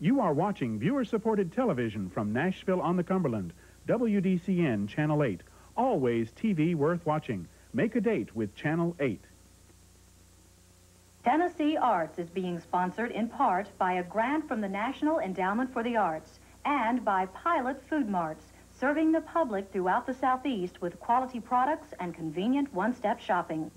You are watching viewer-supported television from Nashville on the Cumberland, WDCN Channel 8. Always TV worth watching. Make a date with Channel 8. Tennessee Arts is being sponsored in part by a grant from the National Endowment for the Arts and by Pilot Food Marts, serving the public throughout the Southeast with quality products and convenient one-step shopping.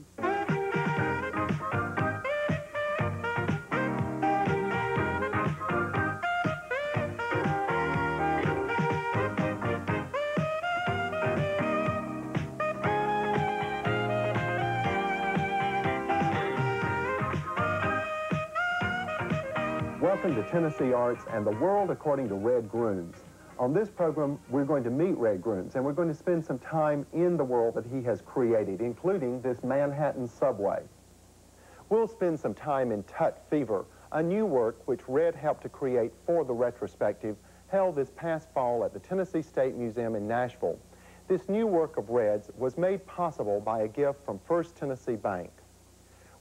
Welcome to Tennessee Arts and the World According to Red Grooms. On this program, we're going to meet Red Grooms, and we're going to spend some time in the world that he has created, including this Manhattan subway. We'll spend some time in Tut Fever, a new work which Red helped to create for the retrospective, held this past fall at the Tennessee State Museum in Nashville. This new work of Red's was made possible by a gift from First Tennessee Bank.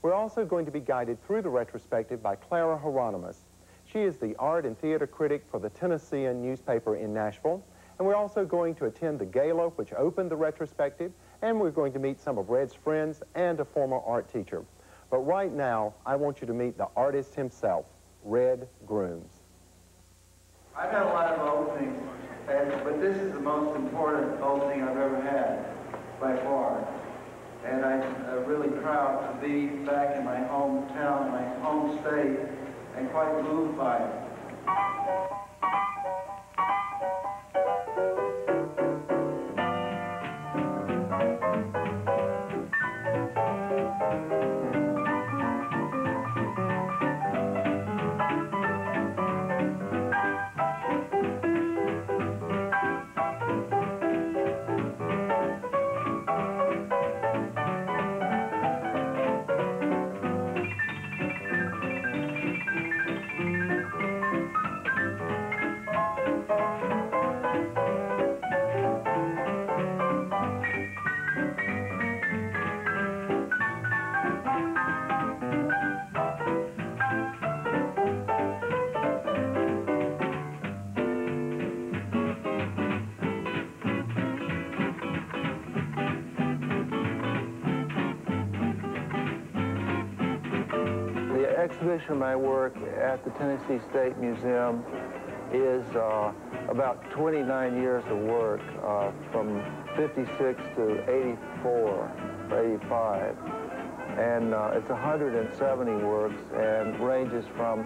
We're also going to be guided through the retrospective by Clara Hieronymus. She is the art and theater critic for the Tennessean newspaper in Nashville, and we're also going to attend the gala which opened the retrospective, and we're going to meet some of Red's friends and a former art teacher. But right now, I want you to meet the artist himself, Red Grooms. I've had a lot of openings, but this is the most important opening I've ever had, by far. And I'm really proud to be back in my hometown, my home state, and quite moved by it. Exhibition of my work at the Tennessee State Museum is about 29 years of work from 56 to 84 or 85. And it's 170 works and ranges from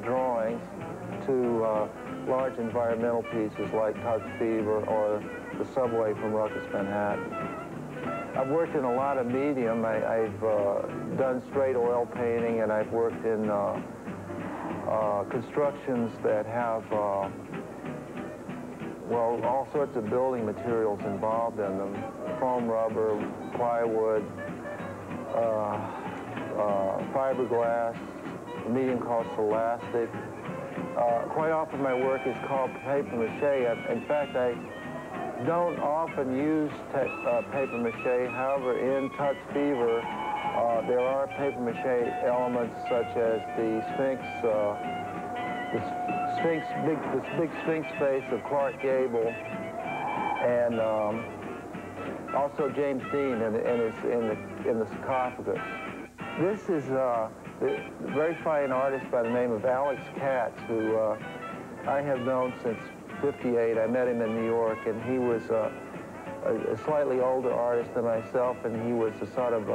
drawings to large environmental pieces like Tut Fever or the subway from Ruckus, Manhattan. I've worked in a lot of medium. I've done straight oil painting, and I've worked in constructions that have, well, all sorts of building materials involved in them. Foam rubber, plywood, fiberglass, a medium called celastic. Quite often my work is called paper mache. In fact, I don't often use paper mache. However, in Tut Fever, there are paper mache elements such as the Sphinx, this big Sphinx face of Clark Gable, and also James Dean in the sarcophagus. This is a very fine artist by the name of Alex Katz, who I have known since '58. I met him in New York, and he was a slightly older artist than myself, and he was a sort of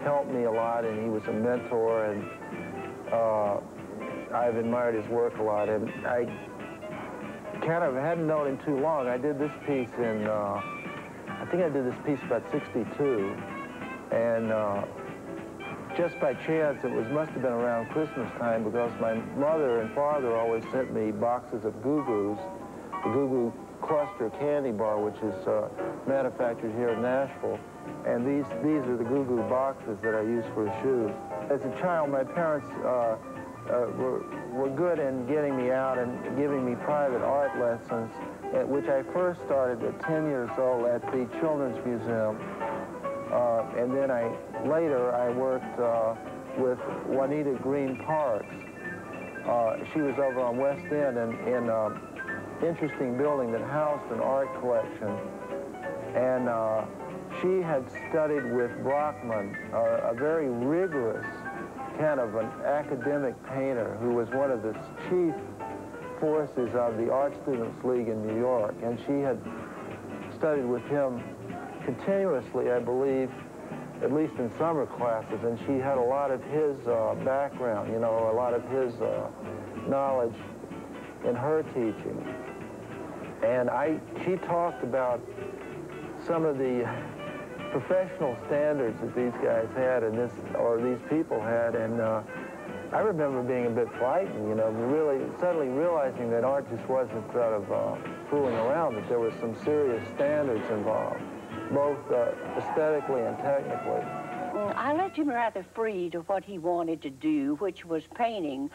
helped me a lot, and he was a mentor, and I've admired his work a lot. And I kind of hadn't known him too long. I did this piece in, I think I did this piece about '62, and just by chance, must have been around Christmas time, because my mother and father always sent me boxes of Goo Goos, the Goo Goo Cluster candy bar, which is manufactured here in Nashville. And these are the Goo Goo boxes that I use for shoes. As a child, my parents were good in getting me out and giving me private art lessons, which I first started at 10 years old at the Children's Museum. And then later I worked with Juanita Green Parks. She was over on West End in an interesting building that housed an art collection. And she had studied with Brockman, a very rigorous kind of an academic painter who was one of the chief forces of the Art Students League in New York. And she had studied with him continuously, I believe, at least in summer classes, and she had a lot of his background, you know, a lot of his knowledge in her teaching. And she talked about some of the professional standards that these guys had and these people had, and I remember being a bit frightened, you know, really suddenly realizing that art just wasn't sort of fooling around, that there was some serious standards involved, both aesthetically and technically. I left him rather free to what he wanted to do, which was painting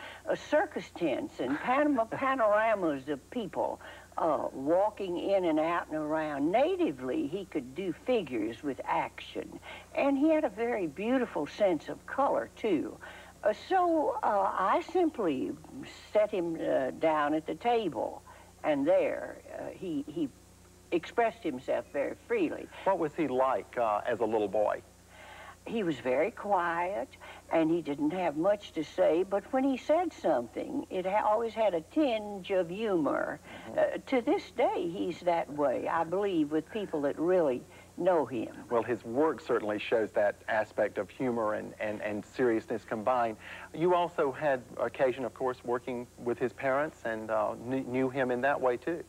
circus tents and panoramas of people walking in and out and around. Natively, he could do figures with action, and he had a very beautiful sense of color, too. So I simply set him down at the table, and there he expressed himself very freely. What was he like as a little boy? He was very quiet, and he didn't have much to say, but when he said something, it always had a tinge of humor. To this day, he's that way, I believe, with people that really know him. Well, his work certainly shows that aspect of humor and seriousness combined. You also had occasion, of course, working with his parents and knew him in that way, too.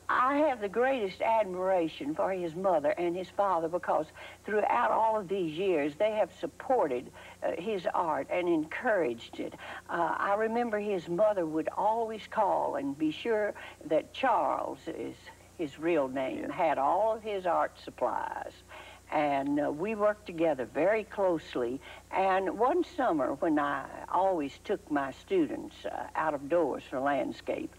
I have the greatest admiration for his mother and his father because throughout all of these years, they have supported his art and encouraged it. I remember his mother would always call and be sure that Charles, is his real name, had all of his art supplies. And we worked together very closely. And one summer, when I always took my students out of doors for landscape,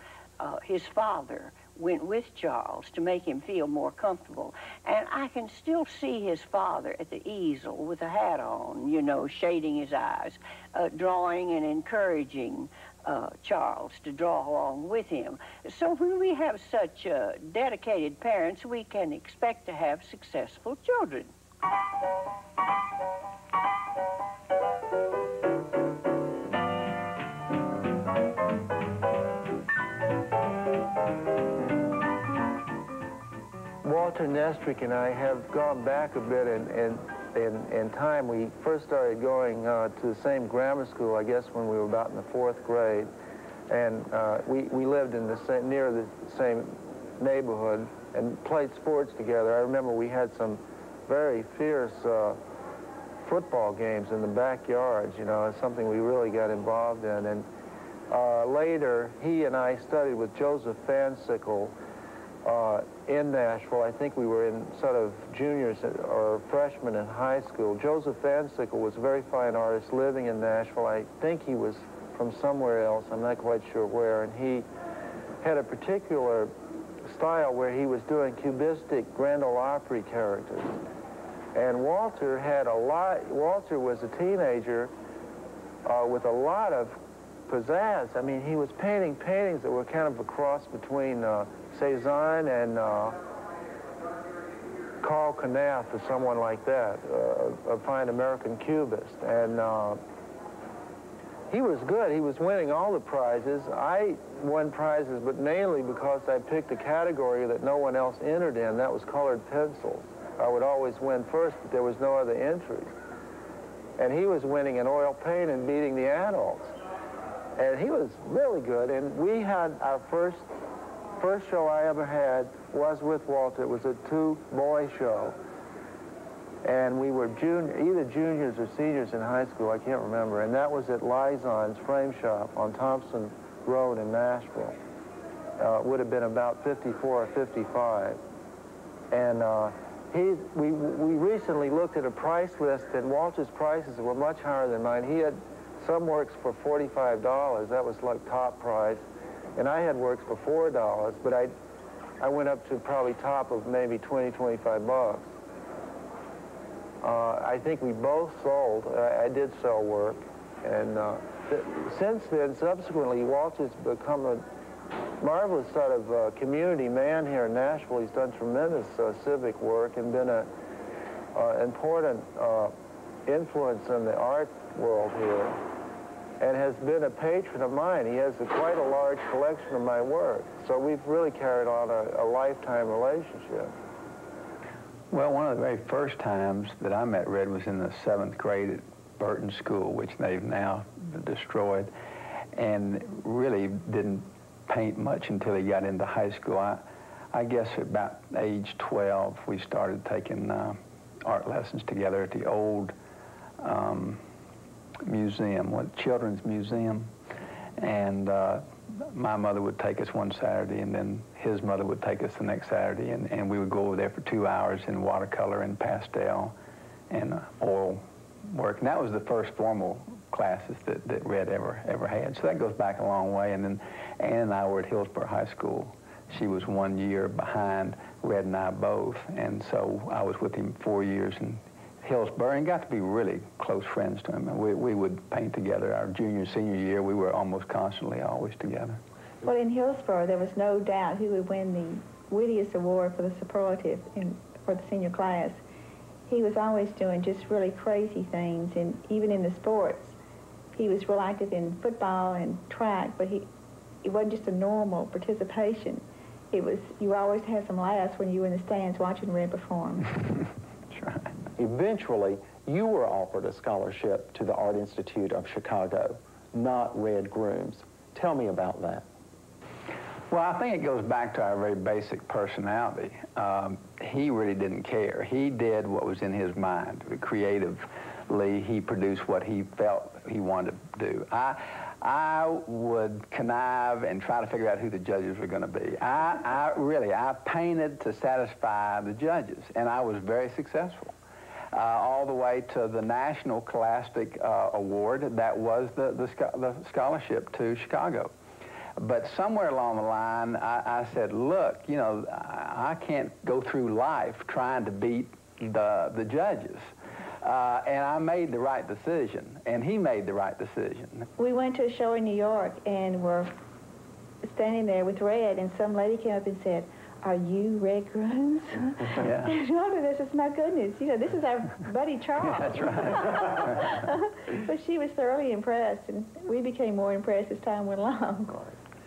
his father went with Charles to make him feel more comfortable. And I can still see his father at the easel with a hat on, you know, shading his eyes, drawing and encouraging Charles to draw along with him. So when we have such dedicated parents, we can expect to have successful children. Walter Knestrics and I have gone back a bit in time. We first started going to the same grammar school, I guess, when we were about in the 4th grade. And we lived in near the same neighborhood and played sports together. I remember we had some very fierce football games in the backyards, you know, it's something we really got involved in. And later, he and I studied with Joseph Fansickle in Nashville. I think we were in sort of juniors or freshmen in high school. Joseph Fansickle was a very fine artist living in Nashville. I think he was from somewhere else, I'm not quite sure where, and he had a particular style where he was doing cubistic Grand Ole Opry characters. And Walter was a teenager with a lot of pizzazz. I mean, he was painting paintings that were kind of a cross between Cézanne and Carl Knapp or someone like that, a fine American cubist. And he was good. He was winning all the prizes. I won prizes, but mainly because I picked a category that no one else entered in. That was colored pencils. I would always win first, but there was no other entries. And he was winning in oil paint and beating the adults. And he was really good. And we had our first show I ever had was with Walter. It was a 2-boy show. And we were either juniors or seniors in high school, I can't remember. And that was at Lizon's Frame Shop on Thompson Road in Nashville. It would have been about 54 or 55. And we recently looked at a price list, and Walter's prices were much higher than mine. He had some works for $45. That was like top price. And I had works for $4, but I went up to probably top of maybe 20, 25 bucks. I think we both sold. I did sell work, and since then, subsequently, Walter's become a marvelous sort of community man here in Nashville. He's done tremendous civic work and been an important influence in the art world here, and has been a patron of mine. He has quite a large collection of my work. So we've really carried on a lifetime relationship. Well, one of the very first times that I met Red was in the 7th grade at Burton School, which they've now destroyed, and really didn't paint much until he got into high school. I guess at about age 12, we started taking art lessons together at the old museum, Children's Museum, and my mother would take us one Saturday, and then his mother would take us the next Saturday, and we would go over there for 2 hours in watercolor and pastel and oil work. And that was the first formal classes that Red ever had. So that goes back a long way. And then Ann and I were at Hillsborough High School. She was 1 year behind Red and I both, and so I was with him 4 years in Hillsborough and got to be really close friends to him. And we would paint together. Our junior, senior year, we were almost constantly always together. Well, in Hillsborough, there was no doubt who would win the wittiest award for the superlative for the senior class. He was always doing just really crazy things, and even in the sports. He was real active in football and track, but it wasn't just a normal participation. It was, you always had some laughs when you were in the stands watching Red perform. That's right. Eventually, you were offered a scholarship to the Art Institute of Chicago, not Red Grooms. Tell me about that. Well, I think it goes back to our very basic personality. He really didn't care. He did what was in his mind. Creatively, he produced what he felt he wanted to do. I would connive and try to figure out who the judges were going to be. I painted to satisfy the judges, and I was very successful. All the way to the National Scholastic Award, that was the scholarship to Chicago. But somewhere along the line, I said, look, you know, I can't go through life trying to beat the judges. And I made the right decision, and he made the right decision. We went to a show in New York, and we're standing there with Red, and some lady came up and said, "Are you Red Grooms?" Yeah. And all of this is, my goodness, you know, this is our buddy Charles. Yeah, that's right. But she was thoroughly impressed, and we became more impressed as time went along.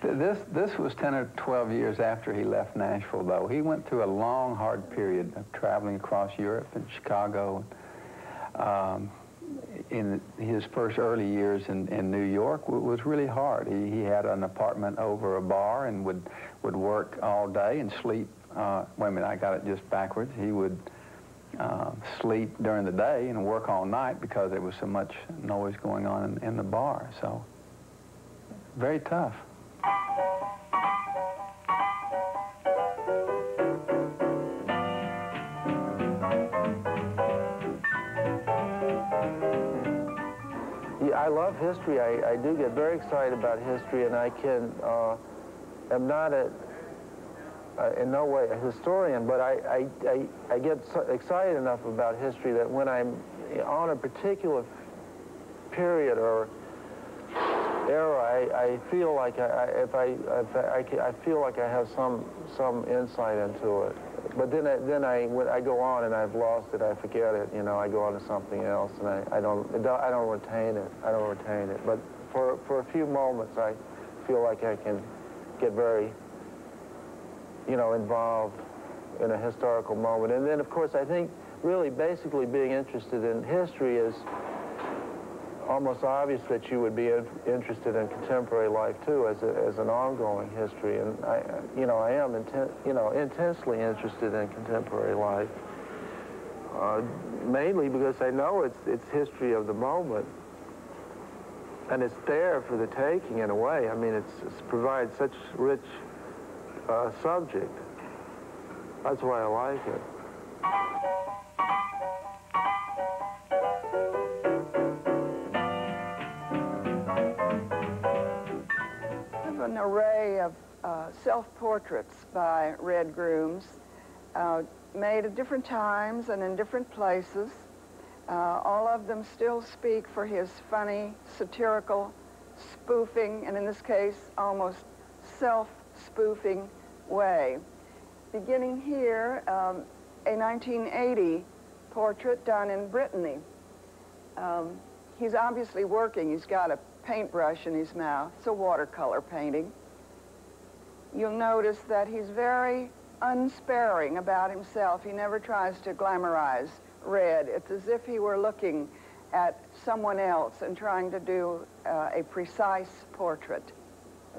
This was 10 or 12 years after he left Nashville, though. He went through a long, hard period of traveling across Europe and Chicago. In his first early years in New York was really hard. He had an apartment over a bar and would work all day and sleep. Wait a minute, I got it just backwards. He would sleep during the day and work all night because there was so much noise going on in the bar. So very tough. I love history. I do get very excited about history, and I am not in no way a historian, but I get excited enough about history that when I'm on a particular period or era, I feel like I feel like I have some insight into it. But then when I go on and I've lost it, I forget it. You know, I go on to something else, and I don't retain it. I don't retain it. But for a few moments, I feel like I can get very, you know, involved in a historical moment. And then, of course, I think really basically being interested in history is almost obvious that you would be interested in contemporary life too, as an ongoing history, and I am intensely interested in contemporary life, mainly because I know it's history of the moment, and it's there for the taking in a way. I mean, it provides such rich subject. That's why I like it. An array of self-portraits by Red Grooms, made at different times and in different places. All of them still speak for his funny, satirical spoofing, and in this case, almost self-spoofing way. Beginning here, a 1980 portrait done in Brittany. He's obviously working. He's got a paintbrush in his mouth. It's a watercolor painting. You'll notice that he's very unsparing about himself. He never tries to glamorize Red. It's as if he were looking at someone else and trying to do a precise portrait.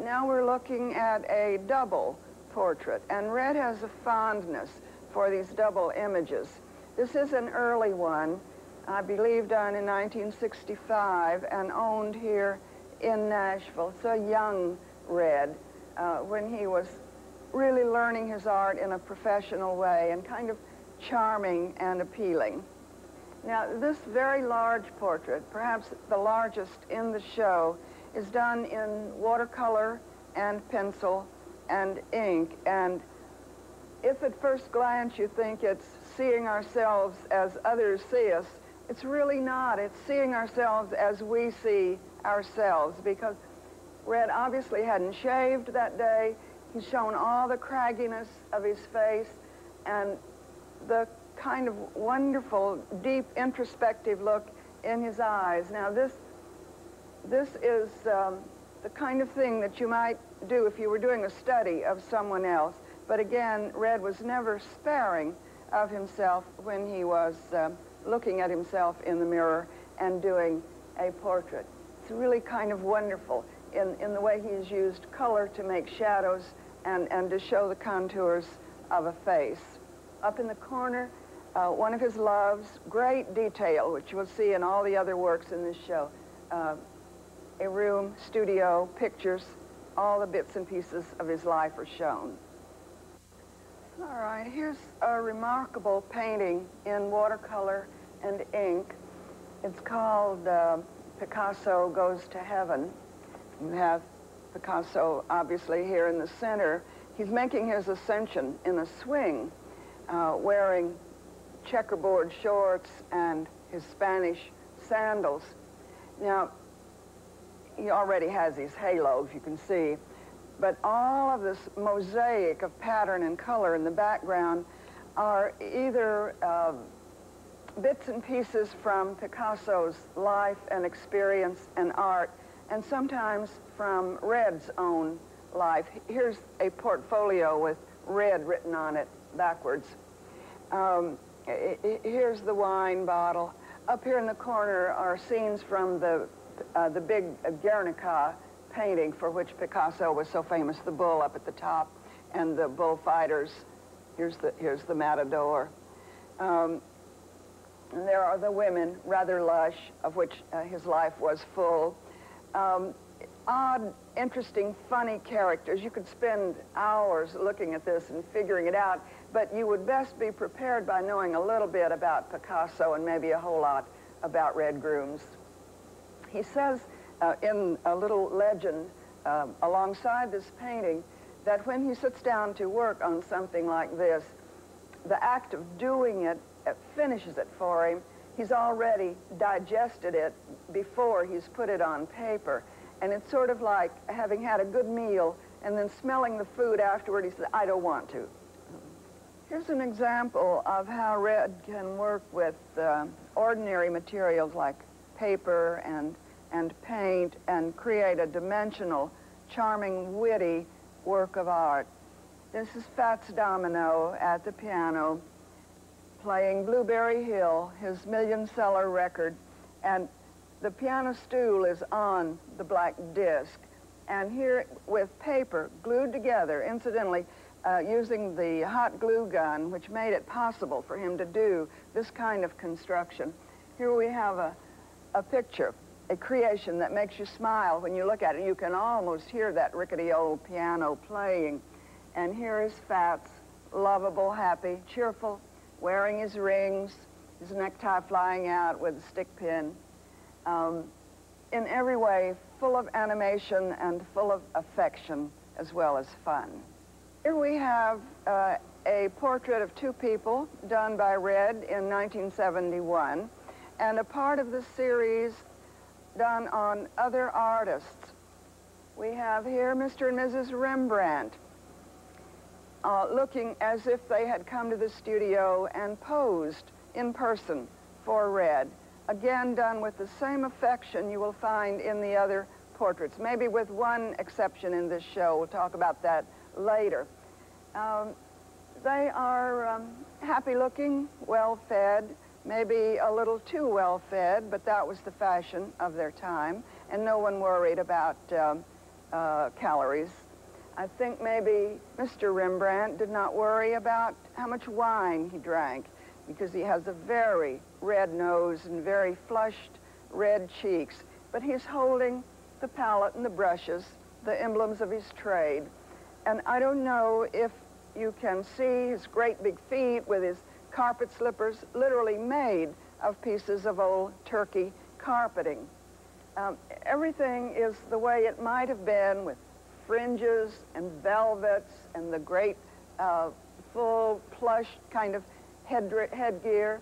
Now we're looking at a double portrait, and Red has a fondness for these double images. This is an early one, I believe done in 1965 and owned here in Nashville. It's a young Red when he was really learning his art in a professional way and kind of charming and appealing. Now, this very large portrait, perhaps the largest in the show, is done in watercolor and pencil and ink. And if at first glance you think it's seeing ourselves as others see us, it's really not. It's seeing ourselves as we see ourselves, because Red obviously hadn't shaved that day. He's shown all the cragginess of his face and the kind of wonderful, deep, introspective look in his eyes. Now, this is the kind of thing that you might do if you were doing a study of someone else. But again, Red was never sparing of himself when he was looking at himself in the mirror and doing a portrait. It's really kind of wonderful in the way he's used color to make shadows and to show the contours of a face. Up in the corner, one of his loves, great detail, which you'll see in all the other works in this show. A room, studio, pictures, all the bits and pieces of his life are shown. All right, here's a remarkable painting in watercolor and ink. It's called Picasso Goes to Heaven. You have Picasso obviously here in the center. He's making his ascension in a swing, wearing checkerboard shorts and his Spanish sandals. Now, he already has these halos, you can see, but all of this mosaic of pattern and color in the background are either bits and pieces from Picasso's life and experience and art, and sometimes from Red's own life. Here's a portfolio with Red written on it backwards. Here's the wine bottle. Up here in the corner are scenes from the big Guernica painting for which Picasso was so famous, the bull up at the top and the bullfighters. Here's the matador. And there are the women, rather lush, of which his life was full. Odd, interesting, funny characters. You could spend hours looking at this and figuring it out, but you would best be prepared by knowing a little bit about Picasso and maybe a whole lot about Red Grooms. He says in a little legend alongside this painting that when he sits down to work on something like this, the act of doing it finishes it for him. He's already digested it before he's put it on paper. And it's sort of like having had a good meal and then smelling the food afterward. He says, I don't want to. Here's an example of how Red can work with ordinary materials like paper and paint and create a dimensional, charming, witty work of art. This is Fats Domino at the piano playing Blueberry Hill, his million-seller record, and the piano stool is on the black disc. And here with paper glued together, incidentally, using the hot glue gun, which made it possible for him to do this kind of construction. Here we have a picture, a creation that makes you smile when you look at it. You can almost hear that rickety old piano playing. And here is Fats, lovable, happy, cheerful, wearing his rings, his necktie flying out with a stick pin. In every way, full of animation and full of affection as well as fun. Here we have a portrait of two people done by Red in 1971, and a part of the series done on other artists. We have here Mr. and Mrs. Rembrandt looking as if they had come to the studio and posed in person for Red. Again, done with the same affection you will find in the other portraits, maybe with one exception in this show. We'll talk about that later. They are happy-looking, well-fed, maybe a little too well-fed, but that was the fashion of their time, and no one worried about calories. I think maybe Mr. Rembrandt did not worry about how much wine he drank, because he has a very red nose and very flushed red cheeks, but he's holding the palette and the brushes, the emblems of his trade. And I don't know if you can see his great big feet with his carpet slippers, literally made of pieces of old Turkey carpeting. Everything is the way it might have been, with fringes and velvets and the great full plush kind of headgear,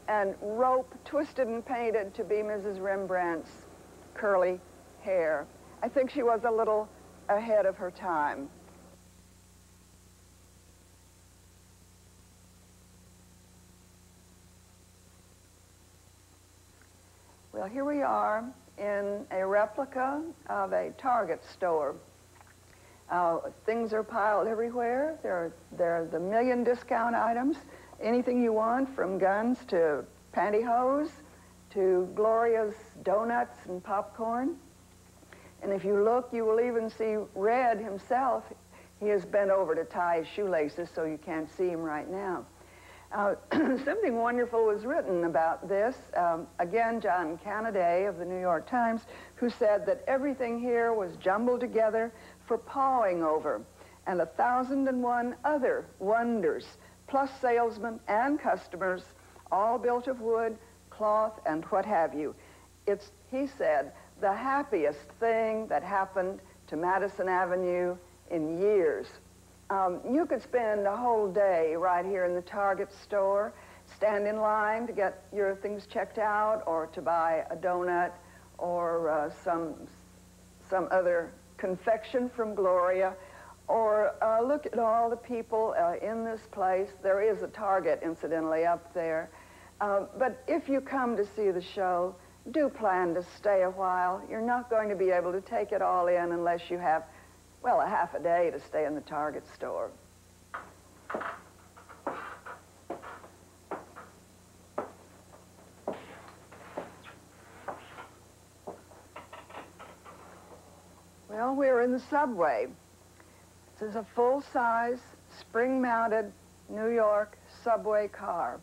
and rope twisted and painted to be Mrs. Rembrandt's curly hair. I think she was a little ahead of her time. Well, here we are in a replica of a Target store. Things are piled everywhere. There are the million discount items. Anything you want, from guns to pantyhose to Gloria's donuts and popcorn. And if you look, you will even see Red himself. He has bent over to tie his shoelaces, so you can't see him right now. Something wonderful was written about this. Again, John Canaday of the New York Times, who said that everything here was jumbled together for pawing over, and 1,001 other wonders, plus salesmen and customers, all built of wood, cloth, and what have you. It's, he said, the happiest thing that happened to Madison Avenue in years. You could spend a whole day right here in the Target store, stand in line to get your things checked out, or to buy a donut, or some other confection from Gloria, or look at all the people in this place. There is a Target, incidentally, up there. But if you come to see the show, do plan to stay a while. You're not going to be able to take it all in unless you have, well, a half a day to stay in the Target store. Well, we're in the subway. This is a full-size, spring-mounted New York subway car.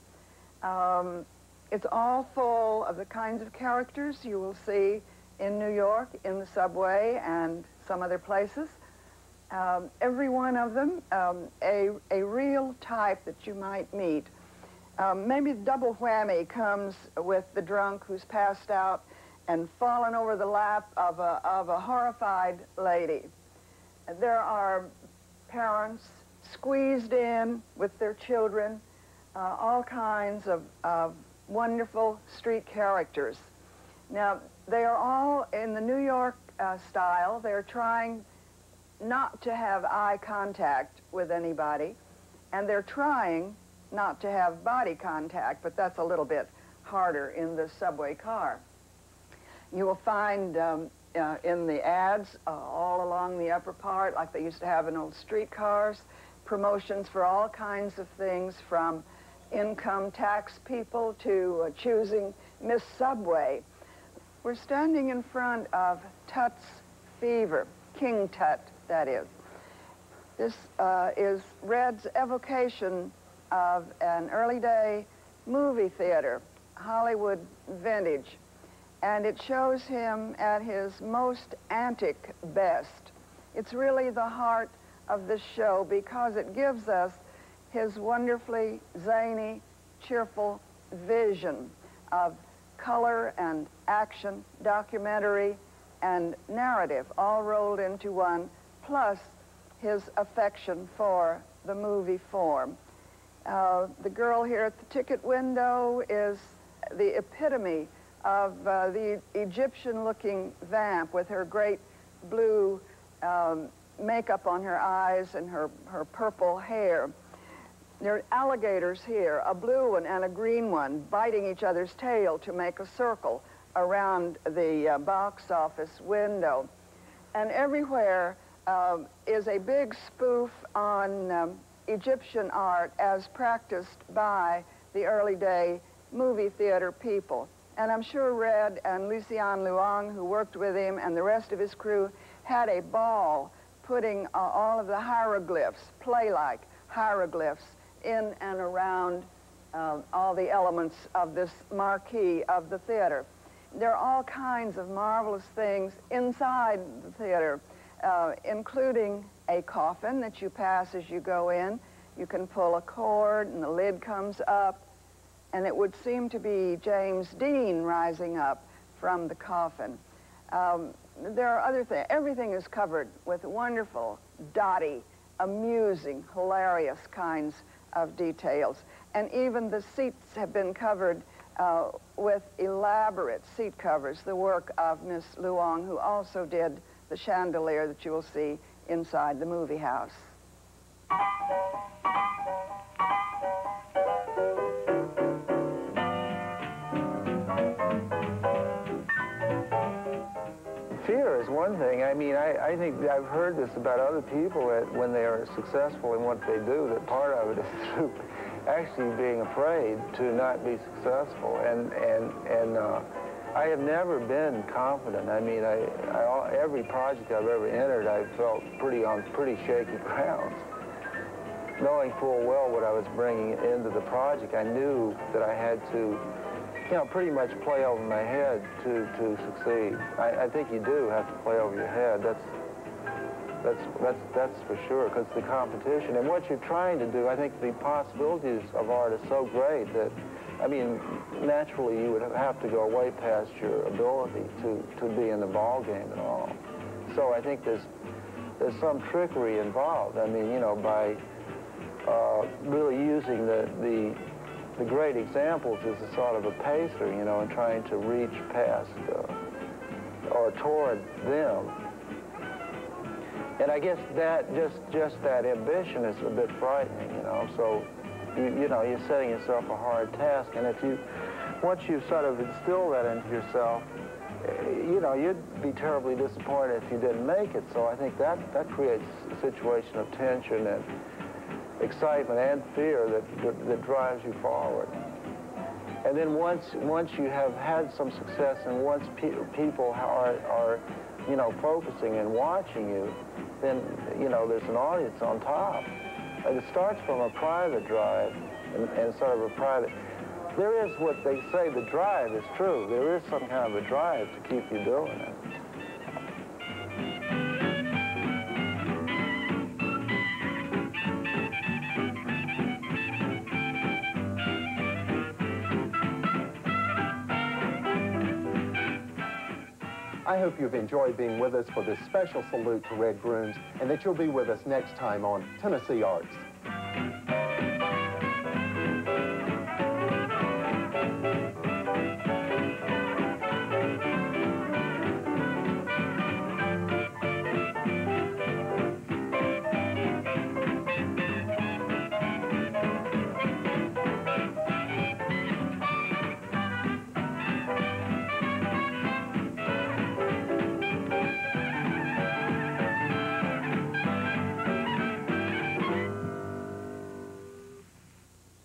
It's all full of the kinds of characters you will see in New York, in the subway, and some other places. Every one of them a real type that you might meet. Maybe the double whammy comes with the drunk who's passed out and fallen over the lap of a horrified lady. There are parents squeezed in with their children, all kinds of wonderful street characters. Now, they are all in the New York style. They're trying not to have eye contact with anybody, and they're trying not to have body contact, but that's a little bit harder in the subway car. You will find in the ads all along the upper part, like they used to have in old streetcars, promotions for all kinds of things, from income tax people to choosing Miss Subway. We're standing in front of Tut's Fever, King Tut, that is. This is Red's evocation of an early day movie theater, Hollywood vintage, and it shows him at his most antic best. It's really the heart of this show because it gives us his wonderfully zany, cheerful vision of color and action, documentary and narrative, all rolled into one, plus his affection for the movie form. The girl here at the ticket window is the epitome of the Egyptian-looking vamp with her great blue makeup on her eyes and her purple hair. There are alligators here, a blue one and a green one, biting each other's tail to make a circle around the box office window. And everywhere is a big spoof on Egyptian art as practiced by the early day movie theater people. And I'm sure Red and Lucien Luong, who worked with him, and the rest of his crew had a ball putting all of the hieroglyphs, play-like hieroglyphs, in and around all the elements of this marquee of the theater. There are all kinds of marvelous things inside the theater, including a coffin that you pass as you go in. You can pull a cord and the lid comes up, and it would seem to be James Dean rising up from the coffin. There are other things. Everything is covered with wonderful, dotty, amusing, hilarious kinds of details. And even the seats have been covered with elaborate seat covers, the work of Miss Luong, who also did the chandelier that you will see inside the movie house. Fear is one thing. I mean, I think I've heard this about other people that when they are successful in what they do, that part of it is through actually being afraid to not be successful. And I have never been confident. I mean, every project I've ever entered, I felt on pretty shaky grounds. Knowing full well what I was bringing into the project, I knew that I had to, you know, pretty much play over my head to succeed. I think you do have to play over your head. That's for sure, because the competition and what you're trying to do, I think the possibilities of art are so great that, I mean, naturally you would have to go way past your ability to be in the ball game at all. So I think there's some trickery involved. I mean, you know, by really using the great examples as a sort of a pacer, you know, and trying to reach past or toward them. And I guess that just that ambition is a bit frightening, you know. So you know, you're setting yourself a hard task, and if once you sort of instill that into yourself, you know, you'd be terribly disappointed if you didn't make it. So I think that creates a situation of tension and excitement and fear that drives you forward. And then once you have had some success, and once people are you know, focusing and watching you, then, you know, there's an audience on top. And it starts from a private drive and sort of a private. There is what they say, the drive is true. There is some kind of a drive to keep you doing it. I hope you've enjoyed being with us for this special salute to Red Grooms, and that you'll be with us next time on Tennessee Arts.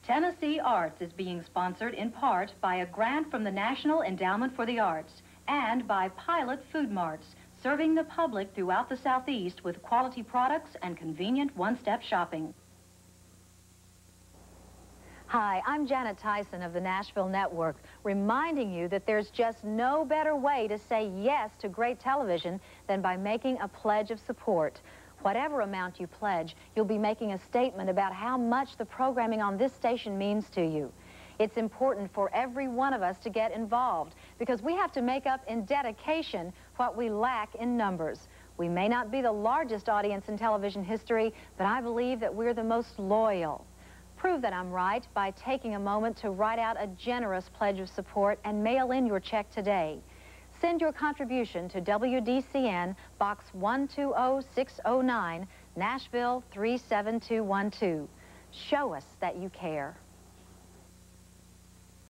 Tennessee Arts is being sponsored in part by a grant from the National Endowment for the Arts and by Pilot Food Marts, serving the public throughout the Southeast with quality products and convenient one-step shopping. Hi, I'm Janet Tyson of the Nashville Network, reminding you that there's just no better way to say yes to great television than by making a pledge of support. Whatever amount you pledge, you'll be making a statement about how much the programming on this station means to you. It's important for every one of us to get involved because we have to make up in dedication what we lack in numbers. We may not be the largest audience in television history, but I believe that we're the most loyal. Prove that I'm right by taking a moment to write out a generous pledge of support and mail in your check today. Send your contribution to WDCN, Box 120609, Nashville 37212. Show us that you care.